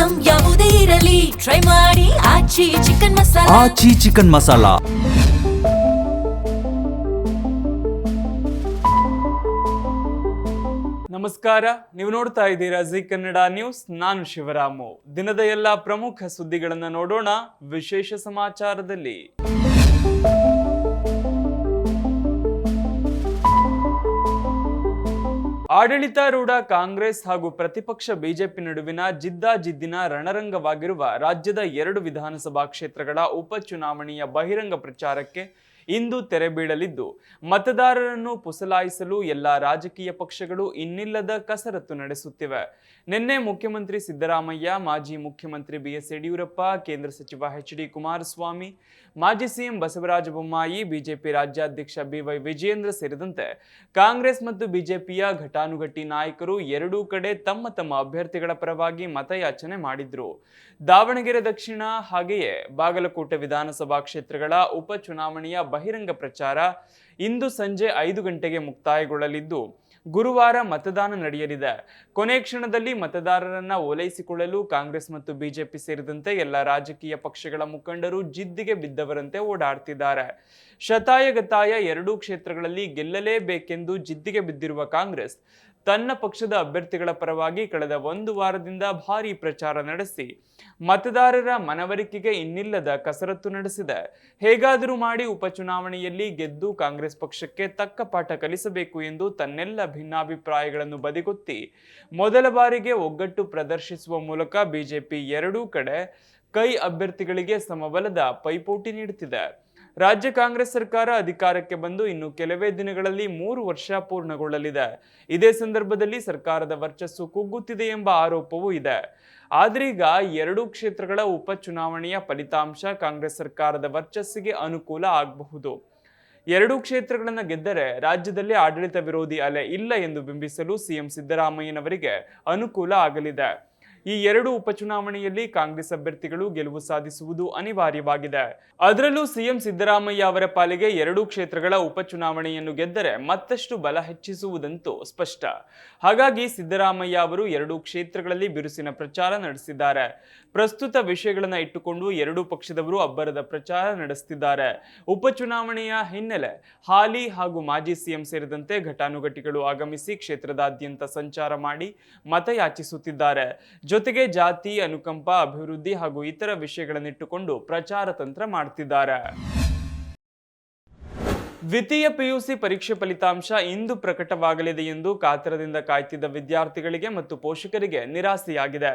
Item ಯಾವುದೇ ಇರಲಿ try ಮಾಡಿ ಆಚಿ ಚಿಕನ್ ಮಸಾಲಾ. ಆಚಿ ಚಿಕನ್ ಮಸಾಲಾ. ನಮಸ್ಕಾರ, ನೀವು ನೋಡ್ತಾ ಇದ್ದೀರಾ ಜಿ ಕನ್ನಡ ನ್ಯೂಸ್. ನಾನು ಶಿವರಾಮು. ದಿನದ ಎಲ್ಲ ಪ್ರಮುಖ ಸುದ್ದಿಗಳನ್ನು ನೋಡೋಣ ವಿಶೇಷ ಸಮಾಚಾರದಲ್ಲಿ. ಆಡಳಿತಾರೂಢ ಕಾಂಗ್ರೆಸ್ ಹಾಗೂ ಪ್ರತಿಪಕ್ಷ ಬಿಜೆಪಿ ನಡುವಿನ ಜಿದ್ದಾಜಿದ್ದಿನ ರಣರಂಗವಾಗಿರುವ ರಾಜ್ಯದ 2 ವಿಧಾನಸಭಾ ಕ್ಷೇತ್ರಗಳ ಉಪಚುನಾವಣೆಯ ಬಹಿರಂಗ ಪ್ರಚಾರಕ್ಕೆ ಇಂದು ತೆರೆ ಬೀಳಲಿದ್ದು, ಮತದಾರರನ್ನು ಪುಸಲಾಯಿಸಲು ಎಲ್ಲ ರಾಜಕೀಯ ಪಕ್ಷಗಳು ಇನ್ನಿಲ್ಲದ ಕಸರತ್ತು ನಡೆಸುತ್ತಿವೆ. ನಿನ್ನೆ ಮುಖ್ಯಮಂತ್ರಿ ಸಿದ್ದರಾಮಯ್ಯ, ಮಾಜಿ ಮುಖ್ಯಮಂತ್ರಿ ಬಿಎಸ್ ಯಡಿಯೂರಪ್ಪ, ಕೇಂದ್ರ ಸಚಿವ ಎಚ್.ಡಿ. ಕುಮಾರಸ್ವಾಮಿ, ಮಾಜಿ ಸಿಎಂ ಬಸವರಾಜ ಬೊಮ್ಮಾಯಿ, ಬಿಜೆಪಿ ರಾಜ್ಯಾಧ್ಯಕ್ಷ ಬಿವೈ ವಿಜಯೇಂದ್ರ ಸೇರಿದಂತೆ ಕಾಂಗ್ರೆಸ್ ಮತ್ತು ಬಿಜೆಪಿಯ ಘಟಾನುಘಟಿ ನಾಯಕರು ಎರಡೂ ಕಡೆ ತಮ್ಮ ತಮ್ಮ ಅಭ್ಯರ್ಥಿಗಳ ಪರವಾಗಿ ಮತಯಾಚನೆ ಮಾಡಿದ್ರು. ದಾವಣಗೆರೆ ದಕ್ಷಿಣ ಹಾಗೆಯೇ ಬಾಗಲಕೋಟೆ ವಿಧಾನಸಭಾ ಕ್ಷೇತ್ರಗಳ ಉಪಚುನಾವಣೆಯ ಬಹಿರಂಗ ಪ್ರಚಾರ ಇಂದು ಸಂಜೆ 5 ಗಂಟೆಗೆ ಮುಕ್ತಾಯಗೊಳ್ಳಲಿದ್ದು, ಗುರುವಾರ ಮತದಾನ ನಡೆಯಲಿದೆ. ಕೊನೆ ಕ್ಷಣದಲ್ಲಿ ಮತದಾರರನ್ನ ಓಲೈಸಿಕೊಳ್ಳಲು ಕಾಂಗ್ರೆಸ್ ಮತ್ತು ಬಿಜೆಪಿ ಸೇರಿದಂತೆ ಎಲ್ಲ ರಾಜಕೀಯ ಪಕ್ಷಗಳ ಮುಖಂಡರು ಜಿದ್ದಿಗೆ ಬಿದ್ದವರಂತೆ ಓಡಾಡ್ತಿದ್ದಾರೆ. ಶತಾಯಗತಾಯ 2 ಕ್ಷೇತ್ರಗಳಲ್ಲಿ ಗೆಲ್ಲಲೇಬೇಕೆಂದು ಜಿದ್ದಿಗೆ ಬಿದ್ದಿರುವ ಕಾಂಗ್ರೆಸ್ ತನ್ನ ಪಕ್ಷದ ಅಭ್ಯರ್ಥಿಗಳ ಪರವಾಗಿ ಕಳೆದ 1 ವಾರದಿಂದ ಭಾರೀ ಪ್ರಚಾರ ನಡೆಸಿ ಮತದಾರರ ಮನವರಿಕೆಗೆ ಇನ್ನಿಲ್ಲದ ಕಸರತ್ತು ನಡೆಸಿದೆ. ಹೇಗಾದರೂ ಮಾಡಿ ಉಪಚುನಾವಣೆಯಲ್ಲಿ ಗೆದ್ದು ಕಾಂಗ್ರೆಸ್ ಪಕ್ಷಕ್ಕೆ ತಕ್ಕ ಪಾಠ ಕಲಿಸಬೇಕು ಎಂದು ತನ್ನೆಲ್ಲ ಭಿನ್ನಾಭಿಪ್ರಾಯಗಳನ್ನು ಬದಿಗೊತ್ತಿ ಮೊದಲ ಬಾರಿಗೆ ಒಗ್ಗಟ್ಟು ಪ್ರದರ್ಶಿಸುವ ಮೂಲಕ ಬಿಜೆಪಿ ಎರಡೂ ಕಡೆ ಕೈ ಅಭ್ಯರ್ಥಿಗಳಿಗೆ ಸಮಬಲದ ಪೈಪೋಟಿ ನೀಡುತ್ತಿದೆ. ರಾಜ್ಯ ಕಾಂಗ್ರೆಸ್ ಸರ್ಕಾರ ಅಧಿಕಾರಕ್ಕೆ ಬಂದು ಇನ್ನು ಕೆಲವೇ ದಿನಗಳಲ್ಲಿ 3 ವರ್ಷ ಪೂರ್ಣಗೊಳ್ಳಲಿದೆ. ಇದೇ ಸಂದರ್ಭದಲ್ಲಿ ಸರ್ಕಾರದ ವರ್ಚಸ್ಸು ಕುಗ್ಗುತ್ತಿದೆ ಎಂಬ ಆರೋಪವೂ ಇದೆ. ಆದ್ರೀಗ 2 ಕ್ಷೇತ್ರಗಳ ಉಪಚುನಾವಣೆಯ ಫಲಿತಾಂಶ ಕಾಂಗ್ರೆಸ್ ಸರ್ಕಾರದ ವರ್ಚಸ್ಸಿಗೆ ಅನುಕೂಲ ಆಗಬಹುದು. 2 ಕ್ಷೇತ್ರಗಳನ್ನು ಗೆದ್ದರೆ ರಾಜ್ಯದಲ್ಲಿ ಆಡಳಿತ ವಿರೋಧಿ ಅಲೆ ಇಲ್ಲ ಎಂದು ಬಿಂಬಿಸಲು ಸಿಎಂ ಸಿದ್ದರಾಮಯ್ಯನವರಿಗೆ ಅನುಕೂಲ ಆಗಲಿದೆ. ಈ 2 ಉಪಚುನಾವಣೆಯಲ್ಲಿ ಕಾಂಗ್ರೆಸ್ ಅಭ್ಯರ್ಥಿಗಳು ಗೆಲುವು ಸಾಧಿಸುವುದು ಅನಿವಾರ್ಯವಾಗಿದೆ. ಅದರಲ್ಲೂ ಸಿಎಂ ಸಿದ್ದರಾಮಯ್ಯ ಅವರ ಪಾಲಿಗೆ 2 ಕ್ಷೇತ್ರಗಳ ಉಪಚುನಾವಣೆಯನ್ನು ಗೆದ್ದರೆ ಮತ್ತಷ್ಟು ಬಲ ಹೆಚ್ಚಿಸುವುದಂತೂ ಸ್ಪಷ್ಟ. ಹಾಗಾಗಿ ಸಿದ್ದರಾಮಯ್ಯ ಅವರು 2 ಕ್ಷೇತ್ರಗಳಲ್ಲಿ ಬಿರುಸಿನ ಪ್ರಚಾರ ನಡೆಸಿದ್ದಾರೆ. ಪ್ರಸ್ತುತ ವಿಷಯಗಳನ್ನು ಇಟ್ಟುಕೊಂಡು 2 ಪಕ್ಷದವರು ಅಬ್ಬರದ ಪ್ರಚಾರ ನಡೆಸುತ್ತಿದ್ದಾರೆ. ಉಪಚುನಾವಣೆಯ ಹಿನ್ನೆಲೆ ಹಾಲಿ ಹಾಗೂ ಮಾಜಿ ಸಿಎಂ ಸೇರಿದಂತೆ ಘಟಾನುಘಟಿಗಳು ಆಗಮಿಸಿ ಕ್ಷೇತ್ರದಾದ್ಯಂತ ಸಂಚಾರ ಮಾಡಿ ಮತಯಾಚಿಸುತ್ತಿದ್ದಾರೆ. ಜೊತೆಗೆ ಜಾತಿ, ಅನುಕಂಪ, ಅಭಿವೃದ್ಧಿ ಹಾಗೂ ಇತರ ವಿಷಯಗಳನ್ನಿಟ್ಟುಕೊಂಡು ಪ್ರಚಾರ ತಂತ್ರ ಮಾಡುತ್ತಿದ್ದಾರೆ. ದ್ವಿತೀಯ ಪಿಯುಸಿ ಪರೀಕ್ಷೆ ಫಲಿತಾಂಶ ಇಂದು ಪ್ರಕಟವಾಗಲಿದೆ ಎಂದು ಕಾತರದಿಂದ ಕಾಯ್ತಿದ್ದ ವಿದ್ಯಾರ್ಥಿಗಳಿಗೆ ಮತ್ತು ಪೋಷಕರಿಗೆ ನಿರಾಸೆಯಾಗಿದೆ.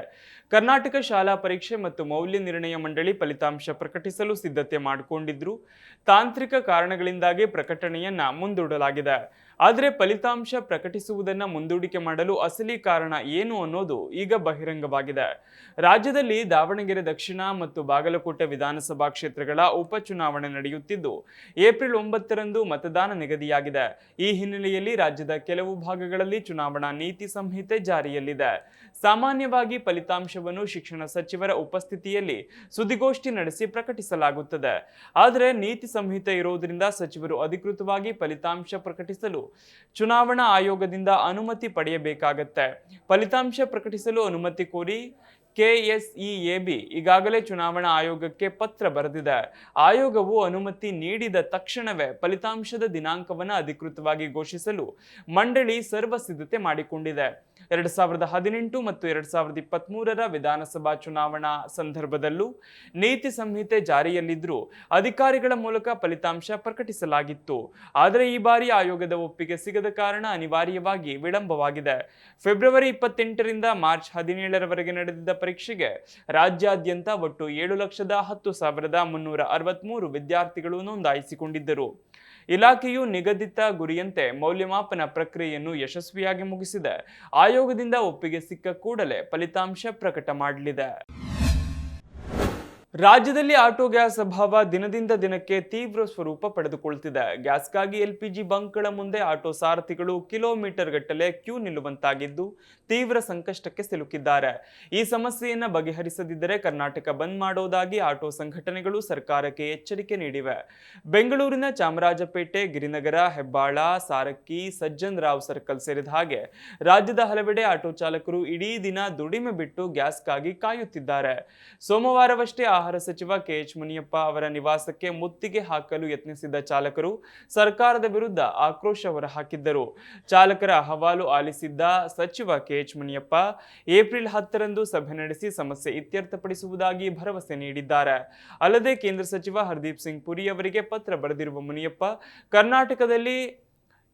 ಕರ್ನಾಟಕ ಶಾಲಾ ಪರೀಕ್ಷೆ ಮತ್ತು ಮೌಲ್ಯ ನಿರ್ಣಯ ಮಂಡಳಿ ಫಲಿತಾಂಶ ಪ್ರಕಟಿಸಲು ಸಿದ್ಧತೆ ಮಾಡಿಕೊಂಡಿದ್ರು. ತಾಂತ್ರಿಕ ಕಾರಣಗಳಿಂದಾಗಿ ಪ್ರಕಟಣೆಯನ್ನ ಮುಂದೂಡಲಾಗಿದೆ. ಆದರೆ ಫಲಿತಾಂಶ ಪ್ರಕಟಿಸುವುದನ್ನು ಮುಂದೂಡಿಕೆ ಮಾಡಲು ಅಸಲಿ ಕಾರಣ ಏನು ಅನ್ನೋದು ಈಗ ಬಹಿರಂಗವಾಗಿದೆ. ರಾಜ್ಯದಲ್ಲಿ ದಾವಣಗೆರೆ ದಕ್ಷಿಣ ಮತ್ತು ಬಾಗಲಕೋಟೆ ವಿಧಾನಸಭಾ ಕ್ಷೇತ್ರಗಳ ಉಪಚುನಾವಣೆ ನಡೆಯುತ್ತಿದ್ದು, ಏಪ್ರಿಲ್ 9ರಂದು ಮತದಾನ ನಿಗದಿಯಾಗಿದೆ. ಈ ಹಿನ್ನೆಲೆಯಲ್ಲಿ ರಾಜ್ಯದ ಕೆಲವು ಭಾಗಗಳಲ್ಲಿ ಚುನಾವಣಾ ನೀತಿ ಸಂಹಿತೆ ಜಾರಿಯಲ್ಲಿದೆ. ಸಾಮಾನ್ಯವಾಗಿ ಫಲಿತಾಂಶವನ್ನು ಶಿಕ್ಷಣ ಸಚಿವರ ಉಪಸ್ಥಿತಿಯಲ್ಲಿ ಸುದ್ದಿಗೋಷ್ಠಿ ನಡೆಸಿ ಪ್ರಕಟಿಸಲಾಗುತ್ತದೆ. ಆದರೆ ನೀತಿ ಸಂಹಿತೆ ಇರುವುದರಿಂದ ಸಚಿವರು ಅಧಿಕೃತವಾಗಿ ಫಲಿತಾಂಶ ಪ್ರಕಟಿಸಲು ಚುನಾವಣಾ ಆಯೋಗದಿಂದ ಅನುಮತಿ ಪಡೆಯಬೇಕಾಗತ್ತೆ. ಫಲಿತಾಂಶ ಪ್ರಕಟಿಸಲು ಅನುಮತಿ ಕೋರಿ ಕೆಎಸ್ಇಎಬಿ ಈಗಾಗಲೇ ಚುನಾವಣಾ ಆಯೋಗಕ್ಕೆ ಪತ್ರ ಬರೆದಿದೆ. ಆಯೋಗವು ಅನುಮತಿ ನೀಡಿದ ತಕ್ಷಣವೇ ಫಲಿತಾಂಶದ ದಿನಾಂಕವನ್ನು ಅಧಿಕೃತವಾಗಿ ಘೋಷಿಸಲು ಮಂಡಳಿ ಸರ್ವ ಸಿದ್ಧತೆ ಮಾಡಿಕೊಂಡಿದೆ. 2018 ಮತ್ತು 2023ರ ವಿಧಾನಸಭಾ ಚುನಾವಣಾ ಸಂದರ್ಭದಲ್ಲೂ ನೀತಿ ಸಂಹಿತೆ ಜಾರಿಯಲ್ಲಿದ್ದರೂ ಅಧಿಕಾರಿಗಳ ಮೂಲಕ ಫಲಿತಾಂಶ ಪ್ರಕಟಿಸಲಾಗಿತ್ತು. ಆದರೆ ಈ ಬಾರಿ ಆಯೋಗದ ಒಪ್ಪಿಗೆ ಸಿಗದ ಕಾರಣ ಅನಿವಾರ್ಯವಾಗಿ ವಿಳಂಬವಾಗಿದೆ. ಫೆಬ್ರವರಿ 28ರಿಂದ ಮಾರ್ಚ್ 17ರವರೆಗೆ ನಡೆದಿದ್ದ ಪರೀಕ್ಷೆಗೆ ರಾಜ್ಯಾದ್ಯಂತ ಒಟ್ಟು 7,10,363 ವಿದ್ಯಾರ್ಥಿಗಳು ನೋಂದಾಯಿಸಿಕೊಂಡಿದ್ದರು. ಇಲಾಖೆಯು ನಿಗದಿತ ಗುರಿಯಂತೆ ಮೌಲ್ಯಮಾಪನ ಪ್ರಕ್ರಿಯೆಯನ್ನು ಯಶಸ್ವಿಯಾಗಿ ಮುಗಿಸಿದೆ. ಆಯೋಗದಿಂದ ಒಪ್ಪಿಗೆ ಸಿಕ್ಕ ಕೂಡಲೇ ಫಲಿತಾಂಶ ಪ್ರಕಟ ಮಾಡಲಿದೆ. ರಾಜ್ಯದಲ್ಲಿ ಆಟೋ ಗ್ಯಾಸ್ ಅಭಾವ ದಿನದಿಂದ ದಿನಕ್ಕೆ ತೀವ್ರ ಸ್ವರೂಪ ಪಡೆದುಕೊಳ್ತಿದೆ. ಗ್ಯಾಸ್ಗಾಗಿ ಎಲ್ಪಿಜಿ ಬಂಕ್ಗಳ ಮುಂದೆ ಆಟೋ ಸಾರಥಿಗಳು ಕಿಲೋಮೀಟರ್ ಗಟ್ಟಲೆ ಕ್ಯೂ ನಿಲ್ಲುವಂತಾಗಿದ್ದು ತೀವ್ರ ಸಂಕಷ್ಟಕ್ಕೆ ಸಿಲುಕಿದ್ದಾರೆ. ಈ ಸಮಸ್ಯೆಯನ್ನು ಬಗೆಹರಿಸದಿದ್ದರೆ ಕರ್ನಾಟಕ ಬಂದ್ ಮಾಡೋದಾಗಿ ಆಟೋ ಸಂಘಟನೆಗಳು ಸರ್ಕಾರಕ್ಕೆ ಎಚ್ಚರಿಕೆ ನೀಡಿವೆ. ಬೆಂಗಳೂರಿನ ಚಾಮರಾಜಪೇಟೆ, ಗಿರಿನಗರ, ಹೆಬ್ಬಾಳ, ಸಾರಕ್ಕಿ, ಸಜ್ಜನ್ ರಾವ್ ಸರ್ಕಲ್ ಸೇರಿದ ಹಾಗೆ ರಾಜ್ಯದ ಹಲವೆಡೆ ಆಟೋ ಚಾಲಕರು ಇಡೀ ದಿನ ದುಡಿಮೆ ಬಿಟ್ಟು ಗ್ಯಾಸ್ಗಾಗಿ ಕಾಯುತ್ತಿದ್ದಾರೆ. ಸೋಮವಾರವಷ್ಟೇ ಆಹಾರ ಸಚಿವ ಕೆಎಚ್ ಮುನಿಯಪ್ಪ ಅವರ ನಿವಾಸಕ್ಕೆ ಮುತ್ತಿಗೆ ಹಾಕಲು ಯತ್ನಿಸಿದ್ದ ಚಾಲಕರು ಸರ್ಕಾರದ ವಿರುದ್ಧ ಆಕ್ರೋಶ ಹೊರಹಾಕಿದ್ದರು. ಚಾಲಕರ ಅಹವಾಲು ಆಲಿಸಿದ್ದ ಸಚಿವ ಕೆಎಚ್ ಮುನಿಯಪ್ಪ ಏಪ್ರಿಲ್ 10ರಂದು ಸಭೆ ನಡೆಸಿ ಸಮಸ್ಯೆ ಇತ್ಯರ್ಥಪಡಿಸುವುದಾಗಿ ಭರವಸೆ ನೀಡಿದ್ದಾರೆ. ಅಲ್ಲದೆ ಕೇಂದ್ರ ಸಚಿವ ಹರ್ದೀಪ್ ಸಿಂಗ್ ಪುರಿ ಅವರಿಗೆ ಪತ್ರ ಬರೆದಿರುವ ಮುನಿಯಪ್ಪ ಕರ್ನಾಟಕದಲ್ಲಿ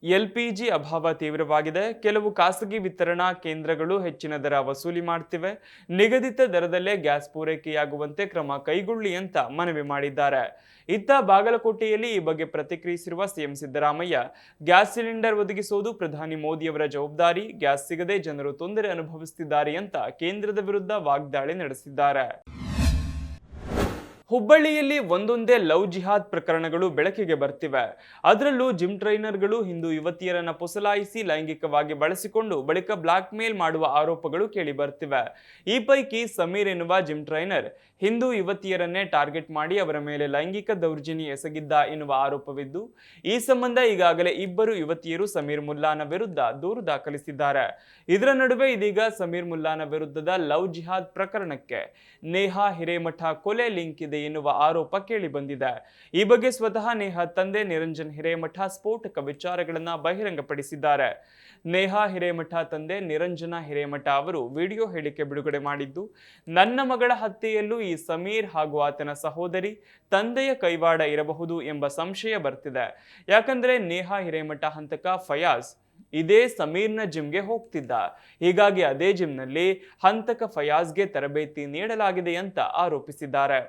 ಎಲ್ಪಿಜಿ ಅಭಾವ ತೀವ್ರವಾಗಿದೆ. ಕೆಲವು ಖಾಸಗಿ ವಿತರಣಾ ಕೇಂದ್ರಗಳು ಹೆಚ್ಚಿನ ದರ ವಸೂಲಿ ಮಾಡ್ತಿವೆ. ನಿಗದಿತ ದರದಲ್ಲೇ ಗ್ಯಾಸ್ ಪೂರೈಕೆಯಾಗುವಂತೆ ಕ್ರಮ ಕೈಗೊಳ್ಳಿ ಅಂತ ಮನವಿ ಮಾಡಿದ್ದಾರೆ. ಇತ್ತ ಬಾಗಲಕೋಟೆಯಲ್ಲಿ ಈ ಬಗ್ಗೆ ಪ್ರತಿಕ್ರಿಯಿಸಿರುವ ಸಿಎಂ ಸಿದ್ದರಾಮಯ್ಯ, ಗ್ಯಾಸ್ ಸಿಲಿಂಡರ್ ಒದಗಿಸುವುದು ಪ್ರಧಾನಿ ಮೋದಿಯವರ ಜವಾಬ್ದಾರಿ. ಗ್ಯಾಸ್ ಸಿಗದೆ ಜನರು ತೊಂದರೆ ಅನುಭವಿಸುತ್ತಿದ್ದಾರೆ ಅಂತ ಕೇಂದ್ರದ ವಿರುದ್ಧ ವಾಗ್ದಾಳಿ ನಡೆಸಿದ್ದಾರೆ. ಹುಬ್ಬಳ್ಳಿಯಲ್ಲಿ ಒಂದೊಂದೇ ಲವ್ ಜಿಹಾದ್ ಪ್ರಕರಣಗಳು ಬೆಳಕಿಗೆ ಬರ್ತಿವೆ. ಅದರಲ್ಲೂ ಜಿಮ್ ಟ್ರೈನರ್ಗಳು ಹಿಂದೂ ಯುವತಿಯರನ್ನ ಪೊಸಲಾಯಿಸಿ ಲೈಂಗಿಕವಾಗಿ ಬಳಸಿಕೊಂಡು ಬಳಿಕ ಬ್ಲಾಕ್ ಮೇಲ್ ಮಾಡುವ ಆರೋಪಗಳು ಕೇಳಿ ಬರ್ತಿವೆ. ಈ ಪೈಕಿ ಸಮೀರ್ ಎನ್ನುವ ಜಿಮ್ ಟ್ರೈನರ್ ಹಿಂದೂ ಯುವತಿಯರನ್ನೇ ಟಾರ್ಗೆಟ್ ಮಾಡಿ ಅವರ ಮೇಲೆ ಲೈಂಗಿಕ ದೌರ್ಜನ್ಯ ಎಸಗಿದ್ದ ಎನ್ನುವ ಆರೋಪವಿದ್ದು, ಈ ಸಂಬಂಧ ಈಗಾಗಲೇ ಇಬ್ಬರು ಯುವತಿಯರು ಸಮೀರ್ ಮುಲ್ಲಾನ ವಿರುದ್ಧ ದೂರು ದಾಖಲಿಸಿದ್ದಾರೆ. ಇದರ ನಡುವೆ ಇದೀಗ ಸಮೀರ್ ಮುಲ್ಲಾನ ವಿರುದ್ಧದ ಲವ್ ಜಿಹಾದ್ ಪ್ರಕರಣಕ್ಕೆ ನೇಹಾ ಹಿರೇಮಠ ಕೊಲೆ ಲಿಂಕ್ ಇದೆ ಎನ್ನುವ ಆರೋಪ ಕೇಳಿ ಬಂದಿದೆ. ಈ ಬಗ್ಗೆ ಸ್ವತಃ ನೇಹಾ ತಂದೆ ನಿರಂಜನ್ ಹಿರೇಮಠ ಸ್ಫೋಟಕ ವಿಚಾರಗಳನ್ನು ಬಹಿರಂಗಪಡಿಸಿದ್ದಾರೆ. ನೇಹಾ ಹಿರೇಮಠ ತಂದೆ ನಿರಂಜನ ಹಿರೇಮಠ ಅವರು ವಿಡಿಯೋ ಹೇಳಿಕೆ ಬಿಡುಗಡೆ ಮಾಡಿದ್ದು, ನನ್ನ ಮಗಳ ಹತ್ಯೆಯಲ್ಲೂ ಈ ಸಮೀರ್ ಹಾಗೂ ಆತನ ಸಹೋದರಿ ತಂದೆಯ ಕೈವಾಡ ಇರಬಹುದು ಎಂಬ ಸಂಶಯ ಬರ್ತಿದೆ. ಯಾಕಂದ್ರೆ ನೇಹಾ ಹಿರೇಮಠ ಹಂತಕ ಫಯಾಜ್ ಇದೇ ಸಮೀರ್ನ ಜಿಮ್ಗೆ ಹೋಗ್ತಿದ್ದ. ಹೀಗಾಗಿ ಅದೇ ಜಿಮ್ನಲ್ಲಿ ಹಂತಕ ಫಯಾಜ್ಗೆ ತರಬೇತಿ ನೀಡಲಾಗಿದೆ ಅಂತ ಆರೋಪಿಸಿದ್ದಾರೆ.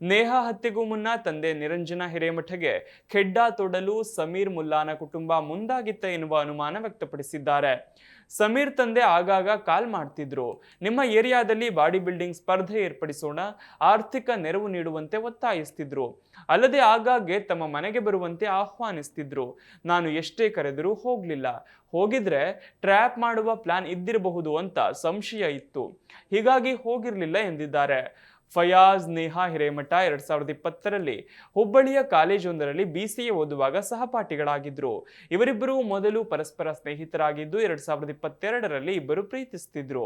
ನೇಹಾ ಹತ್ಯೆಗೂ ಮುನ್ನ ತಂದೆ ನಿರಂಜನ ಹಿರೇಮಠಗೆ ಖೆಡ್ಡಾ ತೊಡಲು ಸಮೀರ್ ಮುಲ್ಲಾನ ಕುಟುಂಬ ಮುಂದಾಗಿತ್ತ ಎನ್ನುವ ಅನುಮಾನ ವ್ಯಕ್ತಪಡಿಸಿದ್ದಾರೆ. ಸಮೀರ್ ತಂದೆ ಆಗಾಗ ಕಾಲ್ ಮಾಡ್ತಿದ್ರು, ನಿಮ್ಮ ಏರಿಯಾದಲ್ಲಿ ಬಾಡಿ ಬಿಲ್ಡಿಂಗ್ ಸ್ಪರ್ಧೆ ಏರ್ಪಡಿಸೋಣ, ಆರ್ಥಿಕ ನೆರವು ನೀಡುವಂತೆ ಒತ್ತಾಯಿಸ್ತಿದ್ರು. ಅಲ್ಲದೆ ಆಗಾಗ್ಗೆ ತಮ್ಮ ಮನೆಗೆ ಬರುವಂತೆ ಆಹ್ವಾನಿಸ್ತಿದ್ರು. ನಾನು ಎಷ್ಟೇ ಕರೆದರೂ ಹೋಗ್ಲಿಲ್ಲ. ಹೋಗಿದ್ರೆ ಟ್ರ್ಯಾಪ್ ಮಾಡುವ ಪ್ಲಾನ್ ಇದ್ದಿರಬಹುದು ಅಂತ ಸಂಶಯ ಇತ್ತು. ಹೀಗಾಗಿ ಹೋಗಿರ್ಲಿಲ್ಲ ಎಂದಿದ್ದಾರೆ. ಫಯಾಜ್ ನೇಹಾ ಹಿರೇಮಠ 2020ರಲ್ಲಿ ಹುಬ್ಬಳ್ಳಿಯ ಕಾಲೇಜೊಂದರಲ್ಲಿ BCA ಓದುವಾಗ ಸಹಪಾಠಿಗಳಾಗಿದ್ರು. ಇವರಿಬ್ಬರು ಮೊದಲು ಪರಸ್ಪರ ಸ್ನೇಹಿತರಾಗಿದ್ದು 2022ರಲ್ಲಿ ಇಬ್ಬರು ಪ್ರೀತಿಸುತ್ತಿದ್ರು.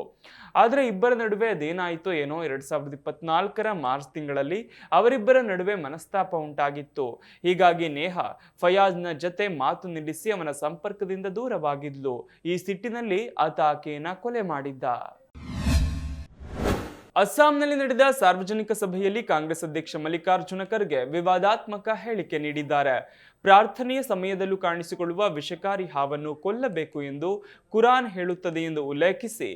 ಆದರೆ ಇಬ್ಬರ ನಡುವೆ ಅದೇನಾಯಿತೋ ಏನೋ 2024ರ ಮಾರ್ಚ್ ತಿಂಗಳಲ್ಲಿ ಅವರಿಬ್ಬರ ನಡುವೆ ಮನಸ್ತಾಪ ಉಂಟಾಗಿತ್ತು. ಹೀಗಾಗಿ ನೇಹಾ ಫಯಾಜ್ನ ಜತೆ ಮಾತು ನಿಲ್ಲಿಸಿ ಅವನ ಸಂಪರ್ಕದಿಂದ ದೂರವಾಗಿದ್ಲು. ಈ ಸಿಟ್ಟಿನಲ್ಲಿ ಆತ ಆಕೆಯನ್ನ ಕೊಲೆ ಮಾಡಿದ್ದ. ಅಸ್ಸಾಂನಲ್ಲಿ ನಡೆದ ಸಾರ್ವಜನಿಕ ಸಭೆಯಲ್ಲಿ ಕಾಂಗ್ರೆಸ್ ಅಧ್ಯಕ್ಷ ಮಲ್ಲಿಕಾರ್ಜುನ ಖರ್ಗೆ ವಿವಾದಾತ್ಮಕ ಹೇಳಿಕೆ ನೀಡಿದ್ದಾರೆ. ಪ್ರಾರ್ಥನೆಯ ಸಮಯದಲ್ಲೂ ಕಾಣಿಸಿಕೊಳ್ಳುವ ವಿಷಕಾರಿ ಹಾವನ್ನು ಕೊಲ್ಲಬೇಕು ಎಂದು ಕುರಾನ್ ಹೇಳುತ್ತದೆ ಎಂದು ಉಲ್ಲೇಖಿಸಿ,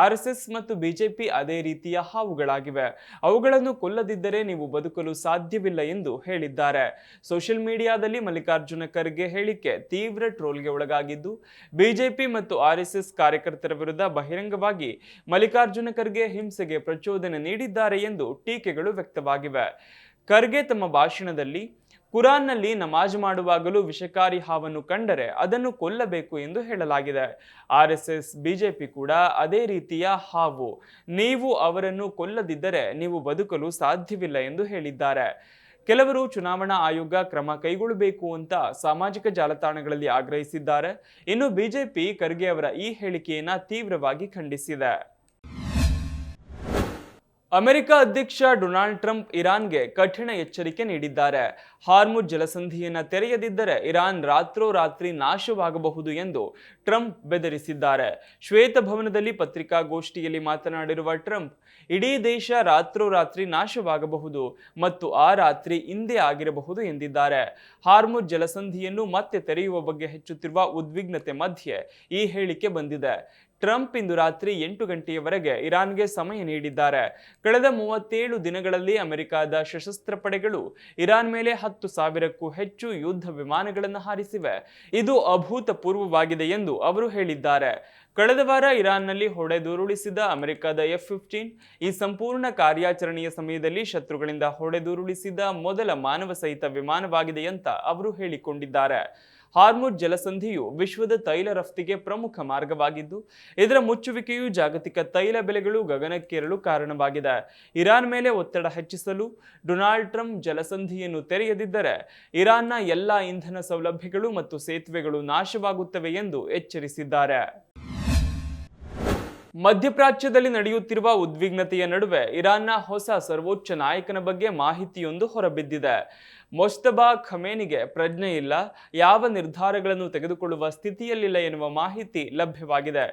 RSS ಮತ್ತು ಬಿಜೆಪಿ ಅದೇ ರೀತಿಯ ಹಾವುಗಳಾಗಿವೆ, ಅವುಗಳನ್ನು ಕೊಲ್ಲದಿದ್ದರೆ ನೀವು ಬದುಕಲು ಸಾಧ್ಯವಿಲ್ಲ ಎಂದು ಹೇಳಿದ್ದಾರೆ. ಸೋಷಿಯಲ್ ಮೀಡಿಯಾದಲ್ಲಿ ಮಲ್ಲಿಕಾರ್ಜುನ ಖರ್ಗೆ ಹೇಳಿಕೆ ತೀವ್ರ ಟ್ರೋಲ್ಗೆ ಒಳಗಾಗಿದ್ದು, ಬಿಜೆಪಿ ಮತ್ತು RSS ಕಾರ್ಯಕರ್ತರ ವಿರುದ್ಧ ಬಹಿರಂಗವಾಗಿ ಮಲ್ಲಿಕಾರ್ಜುನ ಖರ್ಗೆ ಹಿಂಸೆಗೆ ಪ್ರಚೋದನೆ ನೀಡಿದ್ದಾರೆ ಎಂದು ಟೀಕೆಗಳು ವ್ಯಕ್ತವಾಗಿವೆ. ಖರ್ಗೆ ತಮ್ಮ ಭಾಷಣದಲ್ಲಿ ಕುರಾನ್ನಲ್ಲಿ ನಮಾಜ್ ಮಾಡುವಾಗಲೂ ವಿಷಕಾರಿ ಹಾವನ್ನು ಕಂಡರೆ ಅದನ್ನು ಕೊಲ್ಲಬೇಕು ಎಂದು ಹೇಳಲಾಗಿದೆ. RSS ಬಿಜೆಪಿ ಕೂಡ ಅದೇ ರೀತಿಯ ಹಾವು, ನೀವು ಅವರನ್ನು ಕೊಲ್ಲದಿದ್ದರೆ ನೀವು ಬದುಕಲು ಸಾಧ್ಯವಿಲ್ಲ ಎಂದು ಹೇಳಿದ್ದಾರೆ. ಕೆಲವರು ಚುನಾವಣಾ ಆಯೋಗ ಕ್ರಮ ಕೈಗೊಳ್ಳಬೇಕು ಅಂತ ಸಾಮಾಜಿಕ ಜಾಲತಾಣಗಳಲ್ಲಿ ಆಗ್ರಹಿಸಿದ್ದಾರೆ. ಇನ್ನು ಬಿಜೆಪಿ ಖರ್ಗೆ ಅವರ ಈ ಹೇಳಿಕೆಯನ್ನ ತೀವ್ರವಾಗಿ ಖಂಡಿಸಿದೆ. ಅಮೆರಿಕ ಅಧ್ಯಕ್ಷ ಡೊನಾಲ್ಡ್ ಟ್ರಂಪ್ ಇರಾನ್ಗೆ ಕಠಿಣ ಎಚ್ಚರಿಕೆ ನೀಡಿದ್ದಾರೆ. ಹಾರ್ಮುಜ್ ಜಲಸಂಧಿಯನ್ನು ತೆರೆಯದಿದ್ದರೆ ಇರಾನ್ ರಾತ್ರೋರಾತ್ರಿ ನಾಶವಾಗಬಹುದು ಎಂದು ಟ್ರಂಪ್ ಬೆದರಿಸಿದ್ದಾರೆ. ಶ್ವೇತಭವನದಲ್ಲಿ ಪತ್ರಿಕಾಗೋಷ್ಠಿಯಲ್ಲಿ ಮಾತನಾಡಿರುವ ಟ್ರಂಪ್, ಇಡೀ ದೇಶ ರಾತ್ರೋರಾತ್ರಿ ನಾಶವಾಗಬಹುದು ಮತ್ತು ಆ ರಾತ್ರಿ ಇಂದೇ ಆಗಿರಬಹುದು ಎಂದಿದ್ದಾರೆ. ಹಾರ್ಮುಜ್ ಜಲಸಂಧಿಯನ್ನು ಮತ್ತೆ ತೆರೆಯುವ ಬಗ್ಗೆ ಹೆಚ್ಚುತ್ತಿರುವ ಉದ್ವಿಗ್ನತೆ ಮಧ್ಯೆ ಈ ಹೇಳಿಕೆ ಬಂದಿದೆ. ಟ್ರಂಪ್ ಇಂದು ರಾತ್ರಿ 8 ಗಂಟೆಯವರೆಗೆ ಇರಾನ್ಗೆ ಸಮಯ ನೀಡಿದ್ದಾರೆ. ಕಳೆದ 37 ದಿನಗಳಲ್ಲಿ ಅಮೆರಿಕದ ಸಶಸ್ತ್ರ ಪಡೆಗಳು ಇರಾನ್ ಮೇಲೆ 10,000ಕ್ಕೂ ಹೆಚ್ಚು ಯುದ್ಧ ವಿಮಾನಗಳನ್ನು ಹಾರಿಸಿವೆ. ಇದು ಅಭೂತಪೂರ್ವವಾಗಿದೆ ಎಂದು ಅವರು ಹೇಳಿದ್ದಾರೆ. ಕಳೆದ ವಾರ ಇರಾನ್ನಲ್ಲಿ ಹೊಡೆದುರುಳಿಸಿದ ಅಮೆರಿಕದ F-15 ಈ ಸಂಪೂರ್ಣ ಕಾರ್ಯಾಚರಣೆಯ ಸಮಯದಲ್ಲಿ ಶತ್ರುಗಳಿಂದ ಹೊಡೆದುರುಳಿಸಿದ ಮೊದಲ ಮಾನವ ಸಹಿತ ವಿಮಾನವಾಗಿದೆ ಅಂತ ಅವರು ಹೇಳಿಕೊಂಡಿದ್ದಾರೆ. ಹಾರ್ಮುಜ್ ಜಲಸಂಧಿಯು ವಿಶ್ವದ ತೈಲ ರಫ್ತಿಗೆ ಪ್ರಮುಖ ಮಾರ್ಗವಾಗಿದ್ದು, ಇದರ ಮುಚ್ಚುವಿಕೆಯು ಜಾಗತಿಕ ತೈಲ ಬೆಲೆಗಳು ಗಗನಕ್ಕೇರಲು ಕಾರಣವಾಗಿದೆ. ಇರಾನ್ ಮೇಲೆ ಒತ್ತಡ ಹೆಚ್ಚಿಸಲು ಡೊನಾಲ್ಡ್ ಟ್ರಂಪ್ ಜಲಸಂಧಿಯನ್ನು ತೆರೆಯದಿದ್ದರೆ ಇರಾನ್ನ ಎಲ್ಲಾ ಇಂಧನ ಸೌಲಭ್ಯಗಳು ಮತ್ತು ಸೇತುವೆಗಳು ನಾಶವಾಗುತ್ತವೆ ಎಂದು ಎಚ್ಚರಿಸಿದ್ದಾರೆ. ಮಧ್ಯಪ್ರಾಚ್ಯದಲ್ಲಿ ನಡೆಯುತ್ತಿರುವ ಉದ್ವಿಗ್ನತೆಯ ನಡುವೆ ಇರಾನ್ನ ಹೊಸ ಸರ್ವೋಚ್ಚ ನಾಯಕನ ಬಗ್ಗೆ ಮಾಹಿತಿಯೊಂದು ಹೊರಬಿದ್ದಿದೆ. ಮೊಜ್ತಬಾ ಖಮೇನಿಗೆ ಪ್ರಜ್ಞೆ ಇಲ್ಲ, ಯಾವ ನಿರ್ಧಾರಗಳನ್ನು ತೆಗೆದುಕೊಳ್ಳುವ ಸ್ಥಿತಿಯಲ್ಲಿಲ್ಲ ಎನ್ನುವ ಮಾಹಿತಿ ಲಭ್ಯವಾಗಿದೆ.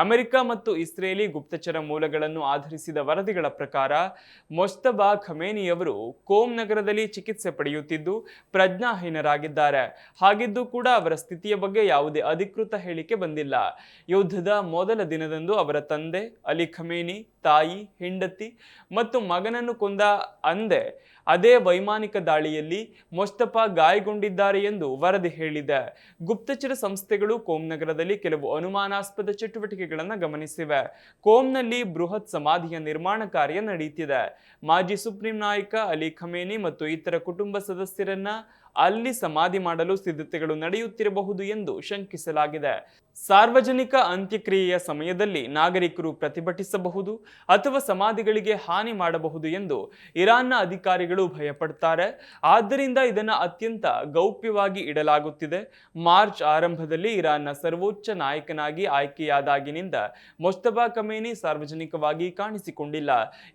ಅಮೆರಿಕ ಮತ್ತು ಇಸ್ರೇಲಿ ಗುಪ್ತಚರ ಮೂಲಗಳನ್ನು ಆಧರಿಸಿದ ವರದಿಗಳ ಪ್ರಕಾರ ಮೊಜ್ತಬಾ ಖಮೇನಿಯವರು ಕೋಮ್ ನಗರದಲ್ಲಿ ಚಿಕಿತ್ಸೆ ಪಡೆಯುತ್ತಿದ್ದು ಪ್ರಜ್ಞಾಹೀನರಾಗಿದ್ದಾರೆ. ಹಾಗಿದ್ದು ಕೂಡ ಅವರ ಸ್ಥಿತಿಯ ಬಗ್ಗೆ ಯಾವುದೇ ಅಧಿಕೃತ ಹೇಳಿಕೆ ಬಂದಿಲ್ಲ. ಯುದ್ಧದ ಮೊದಲ ದಿನದಂದು ಅವರ ತಂದೆ ಅಲಿ ಖಮೇನಿ, ತಾಯಿ, ಹೆಂಡತಿ ಮತ್ತು ಮಗನನ್ನು ಕೊಂದ ಅದೇ ವೈಮಾನಿಕ ದಾಳಿಯಲ್ಲಿ ಮೊಜ್ತಫಾ ಗಾಯಗೊಂಡಿದ್ದಾರೆ ಎಂದು ವರದಿ ಹೇಳಿದೆ. ಗುಪ್ತಚರ ಸಂಸ್ಥೆಗಳು ಕೋಮ್ ನಗರದಲ್ಲಿ ಕೆಲವು ಅನುಮಾನಾಸ್ಪದ ಚಟುವಟಿಕೆಗಳನ್ನು ಗಮನಿಸಿವೆ. ಕೋಮ್ನಲ್ಲಿ ಬೃಹತ್ ಸಮಾಧಿಯ ನಿರ್ಮಾಣ ಕಾರ್ಯ ನಡೆಯುತ್ತಿದೆ. ಮಾಜಿ ಸುಪ್ರೀಂ ನಾಯಕ ಅಲಿ ಖಮೇನಿ ಮತ್ತು ಇತರ ಕುಟುಂಬ ಸದಸ್ಯರನ್ನ ಅಲ್ಲಿ ಸಮಾಧಿ ಮಾಡಲು ಸಿದ್ಧತೆಗಳು ನಡೆಯುತ್ತಿರಬಹುದು ಎಂದು ಶಂಕಿಸಲಾಗಿದೆ. ಸಾರ್ವಜನಿಕ ಅಂತ್ಯಕ್ರಿಯೆಯ ಸಮಯದಲ್ಲಿ ನಾಗರಿಕರು ಪ್ರತಿಭಟಿಸಬಹುದು ಅಥವಾ ಸಮಾಧಿಗಳಿಗೆ ಹಾನಿ ಮಾಡಬಹುದು ಎಂದು ಇರಾನ್ನ ಅಧಿಕಾರಿಗಳು ಭಯಪಡ್ತಾರೆ. ಆದ್ದರಿಂದ ಇದನ್ನು ಅತ್ಯಂತ ಗೌಪ್ಯವಾಗಿ ಇಡಲಾಗುತ್ತಿದೆ. ಮಾರ್ಚ್ ಆರಂಭದಲ್ಲಿ ಇರಾನ್ನ ಸರ್ವೋಚ್ಚ ನಾಯಕನಾಗಿ ಆಯ್ಕೆಯಾದಾಗಿನಿಂದ ಮೊಜ್ತಬಾ ಖಮೇನಿ ಸಾರ್ವಜನಿಕವಾಗಿ ಕಾಣಿಸಿಕೊಂಡಿಲ್ಲ.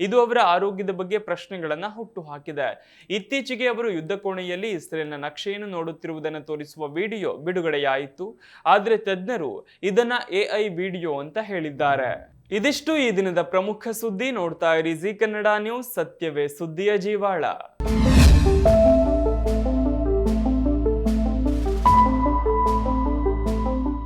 ಇದು ಅವರ ಆರೋಗ್ಯದ ಬಗ್ಗೆ ಪ್ರಶ್ನೆಗಳನ್ನು ಹುಟ್ಟುಹಾಕಿದೆ. ಇತ್ತೀಚೆಗೆ ಅವರು ಯುದ್ಧ ಕೋಣೆಯಲ್ಲಿ ಇಸ್ರೇಲ್ನ ನಕ್ಷೆಯನ್ನು ನೋಡುತ್ತಿರುವುದನ್ನು ತೋರಿಸುವ ವಿಡಿಯೋ ಬಿಡುಗಡೆಯಾಯಿತು. ಆದರೆ ತಜ್ಞರು ಇದನ್ನ AI ವಿಡಿಯೋ ಅಂತ ಹೇಳಿದ್ದಾರೆ. ಇದಿಷ್ಟು ಈ ದಿನದ ಪ್ರಮುಖ ಸುದ್ದಿ. ನೋಡ್ತಾ ಇರಿ ಜೀ ಕನ್ನಡ ನ್ಯೂಸ್, ಸತ್ಯವೇ ಸುದ್ದಿಯ ಜೀವಾಳ.